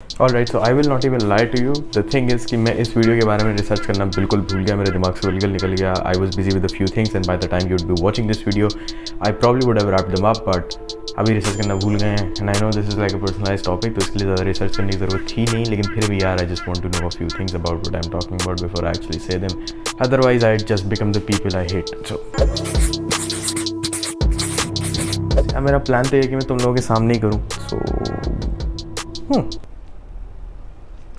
Alright, so I will not even lie to you. The thing is कि मैं इस video के बारे में रिसर्च करना बिल्कुल भूल गया, मेरे दिमाग से बिल्कुल निकल गया. I was busy with a few things and by the time you would be watching this video, I probably would have wrapped them up, but अभी रिसर्च करना भूल गए हैं. And I know this is like a personalized topic, तो इसके लिए ज़्यादा research करने की ज़रूरत थी नहीं, लेकिन फिर भी यार I just want to know a few things about what I'm talking about before I actually say them. Otherwise, I'd just become the people I hate. So मेरा प्लान तो ये है कि मैं तुम लोगों के सामने ही करूँ. So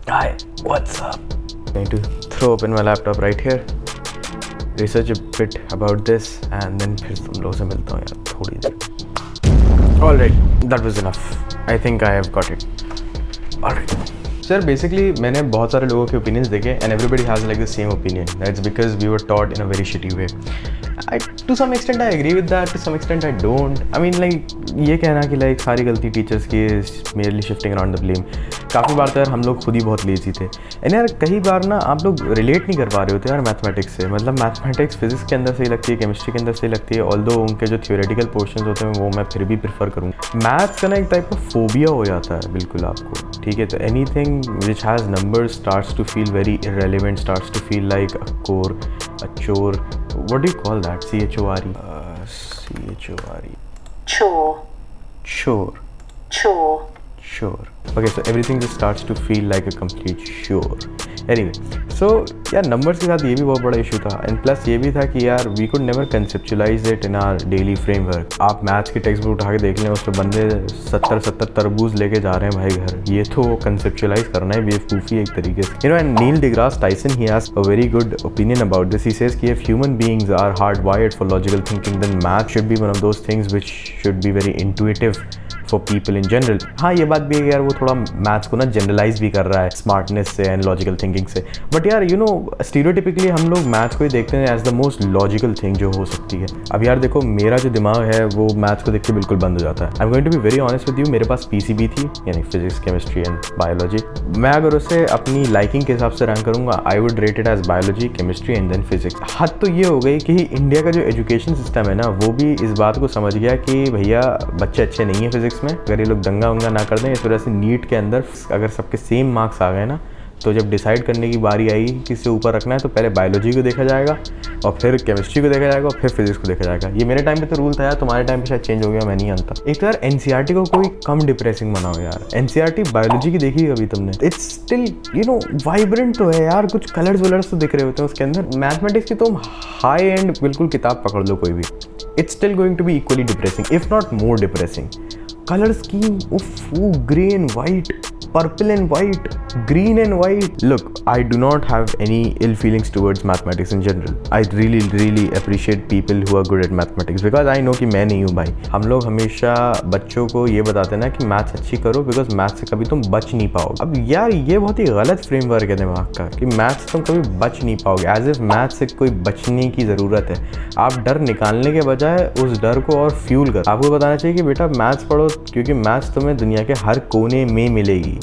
Hi, what's up? I'm going to throw open my laptop right here, research a bit about this, and then फिर तुम लोगों से मिलता हूँ यार थोड़ी देर. Alright, that was enough. I think I have got it. Alright. Sir, basically मैंने बहुत सारे लोगों के opinions देखे and everybody has like the same opinion. That's because we were taught in a very shitty way. To some extent I agree with that, to some extent I don't. I mean like ये कहना कि like सारी गलती teachers की is merely shifting around the blame. काफ़ी बार तो यार हम लोग खुद ही बहुत लेजी थे. एंड यार कई बार ना आप लोग रिलेट नहीं कर पा रहे होते यार मैथमेटिक्स से. मतलब मैथमेटिक्स फिजिक्स के अंदर सही लगती है, केमिस्ट्री के अंदर सही लगती है, ऑल्दो उनके जो थियोरेटिकल पोर्शंस होते हैं वो मैं फिर भी प्रेफर करूँगा. मैथ्स का ना एक टाइप का फोबिया हो जाता है बिल्कुल आपको, ठीक है. तो anything which has numbers starts to feel very irrelevant, starts to feel like a chore, a chore. What do you call that? C-H-O-R-E. C-H-O-R-E. Chore. Chore. Chore. Sure. Okay, so everything just starts to feel like a complete chore. Anyway, so यार numbers के साथ ये भी बहुत बड़ा issue था. And plus ये भी था कि यार we could never conceptualise it in our daily framework. आप मैथ्स की टेक्स्ट बुक उठा के देख लें, उस पर बंदे 70 तरबूज लेके जा रहे हैं भाई घर. ये तो कंसेप्चुलाइज करना है बेवकूफ़ी एक तरीके से. You know, and Neil deGrasse Tyson he has a very good opinion about this. He says कि if human beings are hard wired for logical thinking then math should be one of those things which should be very intuitive for people in general. हाँ, ये बात भी है यार वो थोड़ा maths को ना जनरलाइज भी कर रहा है स्मार्टनेस से एंड लॉजिकल थिंकिंग से. बट यार यू नो स्टीरियोटिपिकली हम लोग मैथ्स को ही देखते हैं as the most logical thing जो हो सकती है. अब यार देखो मेरा जो दिमाग है वो मैथ्स को देख के बिल्कुल बंद हो जाता है. I am going to be very honest with you. मेरे पास पीसीबी थी, यानी फिजिक्स, केमिस्ट्री एंड बायोलॉजी. मैं अगर उसे अपनी लाइकिंग के हिसाब से रैंक करूँगा, I would rate it as biology, chemistry and then physics. हद तो ये हो गई कि इंडिया का जो एजुकेशन सिस्टम है ना वो भी इस बात को समझ गया कि भैया बच्चे अच्छे नहीं है फिजिक्स में. अगर ये लोग दंगा वंगा ना कर दें इस वजह से नीट के अंदर अगर सबके सेम मार्क्स आ गए ना, तो जब डिसाइड करने की बारी आई किससे ऊपर रखना है तो पहले बायोलॉजी को देखा जाएगा और फिर केमिस्ट्री को देखा जाएगा और फिर फिजिक्स को देखा जाएगा. ये मेरे टाइम पे तो रूल था यार, तुम्हारे टाइम पे शायद चेंज हो गया, मैं नहीं जानता. एक तो यार एनसीईआरटी को कोई कम डिप्रेसिंग बनाओ यार. एनसीईआरटी बायोलॉजी की देखी कभी तुमने? It's still you know vibrant तो है यार, कुछ कलर्स वलर्स तो दिख रहे होते हैं उसके अंदर. मैथमेटिक्स की तुम हाई एंड बिल्कुल किताब पकड़ लो कोई भी, it's still going to be equally depressing if not more depressing. Color scheme, grey and white, purple and white, green and white. Look, I do not have any ill feelings towards mathematics in general. I really appreciate people who are good at mathematics because I know कि मैं नहीं हूँ भाई. हम लोग हमेशा बच्चों को ये बताते हैं ना कि मैथ्स अच्छी करो बिकॉज मैथ्स से कभी तुम बच नहीं पाओगे. अब यार ये बहुत ही गलत फ्रेमवर्क है दिमाग का कि मैथ्स से तुम कभी बच नहीं पाओगे, एज इफ मैथ्स से कोई बचने की ज़रूरत है. आप डर निकालने के बजाय उस डर को और फ्यूल कर. आपको बताना चाहिए कि बेटा मैथ्स पढ़ो क्योंकि मैथ्स तुम्हें दुनिया के हर कोने में मिलेगी.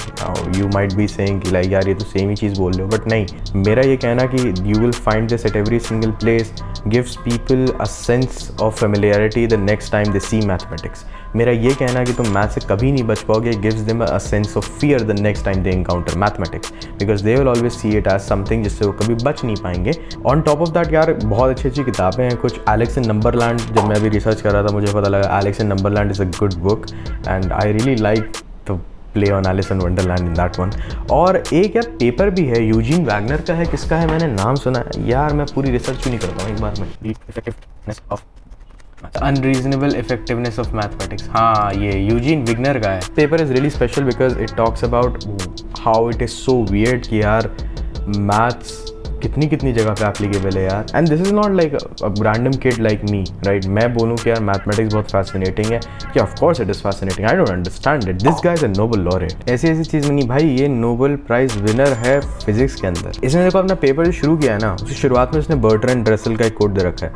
यू माइट बी सेइंग कि लाइक यार ये तो सेम ही चीज़ बोल रहे हो, बट नहीं. मेरा ये कहना कि you will find this at every single place gives people a sense of familiarity the next time they see mathematics. मेरा ये कहना कि तुम मैथ से कभी नहीं बच पाओगे gives them a sense of fear the next time they encounter mathematics because they will always see it as something जिससे वो कभी बच नहीं पाएंगे. ऑन टॉप ऑफ दैट यार बहुत अच्छी अच्छी किताबें हैं. कुछ एलेक्स इन नंबरलैंड, जब मैं अभी रिसर्च कर रहा था मुझे पता लगा Alex in Numberland is a good book and I really like the play on Alice in Wonderland in that one. और एक यार पेपर भी है यूजीन वैगनर का है, किसका है मैंने नाम सुना है यार, मैं पूरी रिसर्च क्यों नहीं करता हूँ एक बार में. Effectiveness of unreasonable effectiveness of mathematics. हाँ, ये यूजीन विगनर का है. Paper is really special because it talks about how it is so weird कि यार मैथ्स कितनी जगह पे एप्लीकेबल है यार. And this is not like a random kid like me, right. मैं बोलूँ कि यार मैथमेटिक्स बहुत फैसिनेटिंग है कि of course it is fascinating. I don't understand it. This guy is a Nobel laureate. ऐसी चीज़ में नहीं भाई, ये नोबेल प्राइज विनर है फिजिक्स के अंदर. इसने देखो अपना पेपर जो शुरू किया है ना, उसकी शुरुआत में उसने बर्ट्रैंड रसल का एक कोट दे रखा है.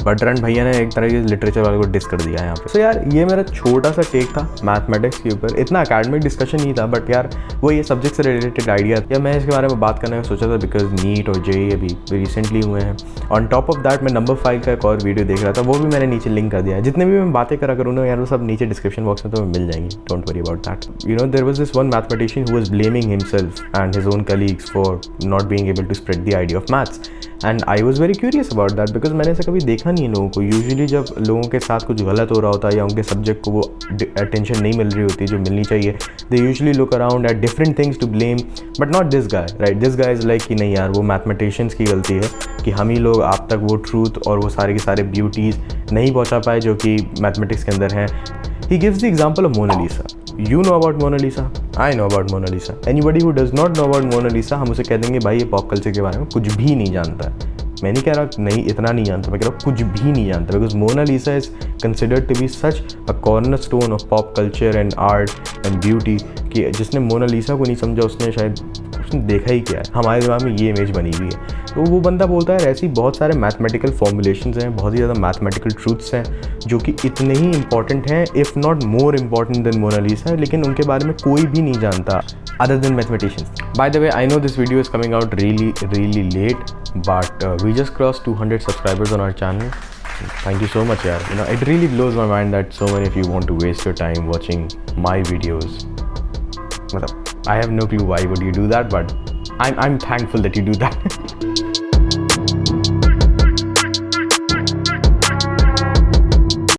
बटरन भैया ने एक तरह के लिटरेचर वाले को डिस कर दिया यहाँ पे। सो यार ये मेरा छोटा सा टेक था मैथमेटिक्स के ऊपर। इतना अकेडमिक डिस्कशन नहीं था, बट यार वो ये सब्जेक्ट से रिलेटेड आइडिया या मैं इसके बारे में बात करने का सोचा था बिकॉज नीट और जेई अभी रिसेंटली हुए हैं। ऑन टॉप ऑफ दैट मैं नंबर 5 का एक और वीडियो देख रहा था, वो भी मैंने नीचे लिंक कर दिया है। जितने भी मैं बातें करा करूँ ना यार, वो सब नीचे डिस्क्रिप्शन बॉक्स में तो मिल जाएंगी, don't worry about that. You know there was this one mathematician who was blaming himself and his own colleagues for not being able to spread the idea of maths and I was very curious about that because मैंने ऐसा कभी देखा नहीं है लोगों को। Usually जब लोगों के साथ कुछ गलत हो रहा होता है या उनके सब्जेक्ट को वो अटेंशन नहीं मिल रही होती जो मिलनी चाहिए, they usually look around at different things to blame, but not this guy, right. This guy is like कि नहीं यार वो मैथमेटिशियंस की गलती है कि हम ही लोग आप तक वो ट्रूथ और वो सारे के सारे ब्यूटीज़ नहीं पहुँचा पाए जो कि मैथमेटिक्स के अंदर हैं। He gives the example of Mona Lisa. You know about Mona Lisa. I know about Mona Lisa. Anybody who does not know about Mona Lisa, हम उसे कह देंगे भाई ये पॉप कल्चर के बारे में कुछ भी नहीं जानता है। मैं नहीं कह रहा नहीं इतना नहीं जानता, मैं कह रहा हूँ कुछ भी नहीं जानता because Mona Lisa is considered to be such a cornerstone of pop culture and art and beauty कि जिसने मोना लिसा को नहीं समझा उसने शायद उसने देखा ही क्या है। हमारे दिमाग में ये इमेज बनी हुई है। तो वो बंदा बोलता है ऐसी बहुत सारे मैथमेटिकल फॉर्मुलेशंस हैं, बहुत ही ज़्यादा मैथमेटिकल ट्रूथ्स हैं जो कि इतने ही इंपॉर्टेंट हैं if not more important than Mona Lisa, लेकिन उनके बारे में कोई भी नहीं जानता other than mathematicians. By the way, I know this video is coming out really late, but we just crossed 200 subscribers on our channel. Thank you so much, yaar. You know, it really blows my mind that so many of you want to waste your time watching my videos. I have no clue why would you do that, but I'm thankful that you do that.